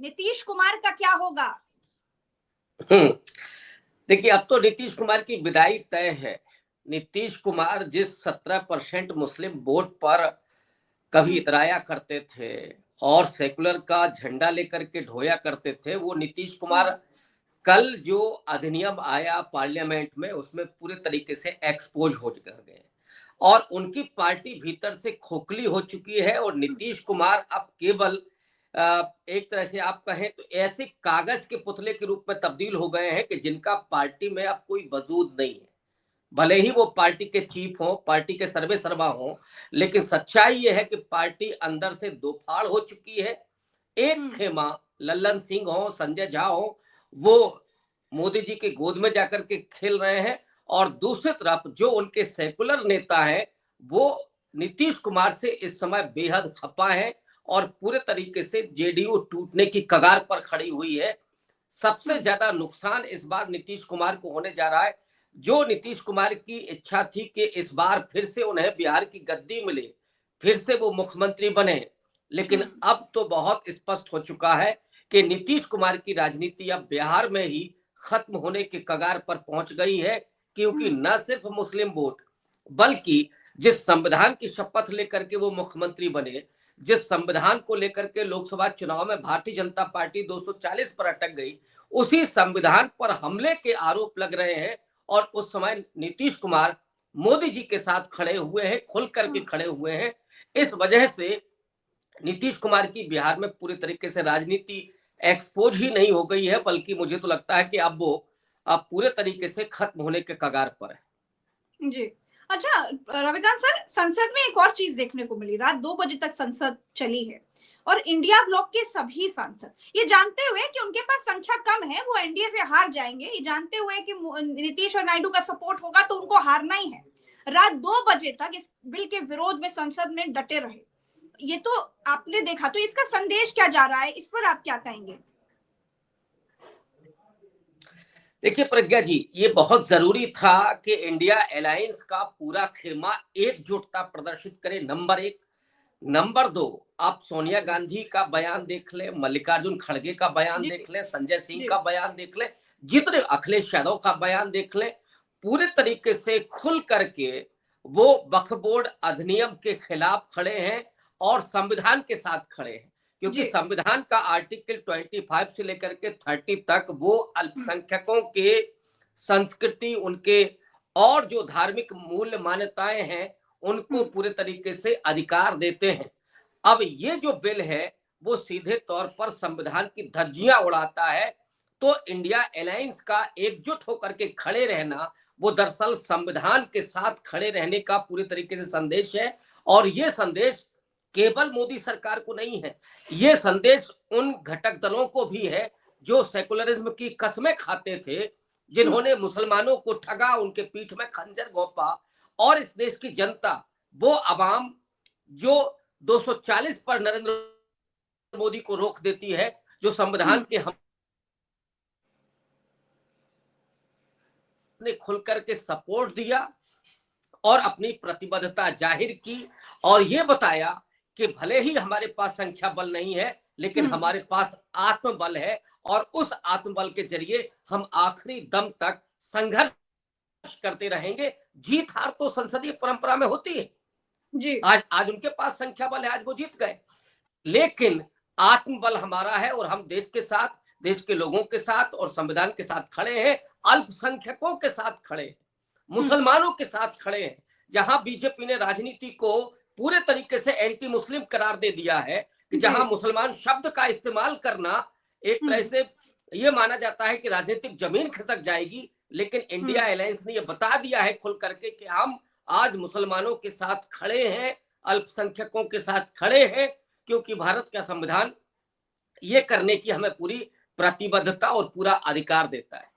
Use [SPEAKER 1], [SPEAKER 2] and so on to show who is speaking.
[SPEAKER 1] नीतीश कुमार का क्या होगा?
[SPEAKER 2] देखिए, अब तो नीतीश कुमार की विदाई तय है। नीतीश कुमार जिस 17% मुस्लिम वोट पर कभी इतराया करते थे और सेकुलर का झंडा लेकर के ढोया करते थे, वो नीतीश कुमार कल जो अधिनियम आया पार्लियामेंट में उसमें पूरे तरीके से एक्सपोज हो गए और उनकी पार्टी भीतर से खोखली हो चुकी है और नीतीश कुमार अब केवल एक तरह से आप कहें तो ऐसे कागज के पुतले के रूप में तब्दील हो गए हैं कि जिनका पार्टी में अब कोई वजूद नहीं है। भले ही वो पार्टी के चीफ हो, पार्टी के सर्वे सर्वा हो, लेकिन सच्चाई ये है कि पार्टी अंदर से दो फाड़ हो चुकी है। एक खेमा लल्लन सिंह हो, संजय झा हो, वो मोदी जी के गोद में जाकर के खेल रहे हैं और दूसरी तरफ जो उनके सेकुलर नेता है वो नीतीश कुमार से इस समय बेहद खपा है और पूरे तरीके से जेडीयू टूटने की कगार पर खड़ी हुई है। सबसे ज्यादा नुकसान इस बार नीतीश कुमार को होने जा रहा है। जो नीतीश कुमार की इच्छा थी कि इस बार फिर से उन्हें बिहार की गद्दी मिले, फिर से वो मुख्यमंत्री बने, लेकिन अब तो बहुत स्पष्ट हो चुका है कि नीतीश कुमार की राजनीति अब बिहार में ही खत्म होने के कगार पर पहुंच गई है, क्योंकि न सिर्फ मुस्लिम वोट बल्कि जिस संविधान की शपथ लेकर के वो मुख्यमंत्री बने, जिस संविधान को लेकर के लोकसभा चुनाव में भारतीय जनता पार्टी 240 पर अटक गई, उसी संविधान पर हमले के आरोप लग रहे हैं और उस समय नीतीश कुमार मोदी जी के साथ खड़े हुए हैं, खुल करके खड़े हुए हैं। इस वजह से नीतीश कुमार की बिहार में पूरी तरीके से राजनीति एक्सपोज ही नहीं हो गई है, बल्कि मुझे तो लगता है कि अब वो पूरे तरीके से खत्म होने के कगार पर है।
[SPEAKER 1] जी, अच्छा रविकांत सर, संसद में एक और चीज देखने को मिली। रात 2 बजे तक संसद चली है और इंडिया ब्लॉक के सभी सांसद ये जानते हुए कि उनके पास संख्या कम है, वो एनडीए से हार जाएंगे, ये जानते हुए कि नीतीश और नायडू का सपोर्ट होगा तो उनको हारना ही है, रात 2 बजे तक इस बिल के विरोध में संसद में डटे रहे। ये तो आपने देखा, तो इसका संदेश क्या जा रहा है, इस पर आप क्या कहेंगे?
[SPEAKER 2] देखिए प्रज्ञा जी, ये बहुत जरूरी था कि इंडिया अलायंस का पूरा खेमा एकजुटता प्रदर्शित करे, नंबर 1। नंबर 2, आप सोनिया गांधी का बयान देख ले, मल्लिकार्जुन खड़गे का बयान देख ले, संजय सिंह का बयान देख ले, जितने अखिलेश यादव का बयान देख ले, पूरे तरीके से खुल करके वो वक्फ बोर्ड अधिनियम के खिलाफ खड़े हैं और संविधान के साथ खड़े हैं, क्योंकि संविधान का आर्टिकल 25 से लेकर के 30 तक वो अल्पसंख्यकों के संस्कृति, उनके और जो धार्मिक मूल्य मान्यताएं हैं उनको पूरे तरीके से अधिकार देते हैं। अब ये जो बिल है वो सीधे तौर पर संविधान की धज्जियां उड़ाता है। तो इंडिया अलायंस का एकजुट होकर के खड़े रहना वो दरअसल संविधान के साथ खड़े रहने का पूरे तरीके से संदेश है। और ये संदेश केवल मोदी सरकार को नहीं है, ये संदेश उन घटक दलों को भी है जो सेकुलरिज्म की कसमें खाते थे, जिन्होंने मुसलमानों को ठगा, उनके पीठ में खंजर घोंपा, और इस देश की जनता, वो अवाम जो 240 पर नरेंद्र मोदी को रोक देती है, जो संविधान के हम ने खुल करके सपोर्ट दिया और अपनी प्रतिबद्धता जाहिर की और ये बताया कि भले ही हमारे पास संख्या बल नहीं है, लेकिन हमारे पास आत्मबल है और उस आत्मबल के जरिए हम आखिरी दम तक संघर्ष करते रहेंगे। जीत हार तो संसदीय परंपरा में होती है जी। आज उनके पास संख्या बल है, आज वो जीत गए, लेकिन आत्मबल हमारा है और हम देश के साथ, देश के लोगों के साथ और संविधान के साथ खड़े हैं, अल्पसंख्यकों के साथ खड़े हैं, मुसलमानों के साथ खड़े हैं। जहां बीजेपी ने राजनीति को पूरे तरीके से एंटी मुस्लिम करार दे दिया है कि जहां मुसलमान शब्द का इस्तेमाल करना एक तरह से ये माना जाता है कि राजनीतिक जमीन खिसक जाएगी, लेकिन इंडिया अलायंस ने ये बता दिया है खुल करके कि हम आज मुसलमानों के साथ खड़े हैं, अल्पसंख्यकों के साथ खड़े हैं, क्योंकि भारत का संविधान ये करने की हमें पूरी प्रतिबद्धता और पूरा अधिकार देता है।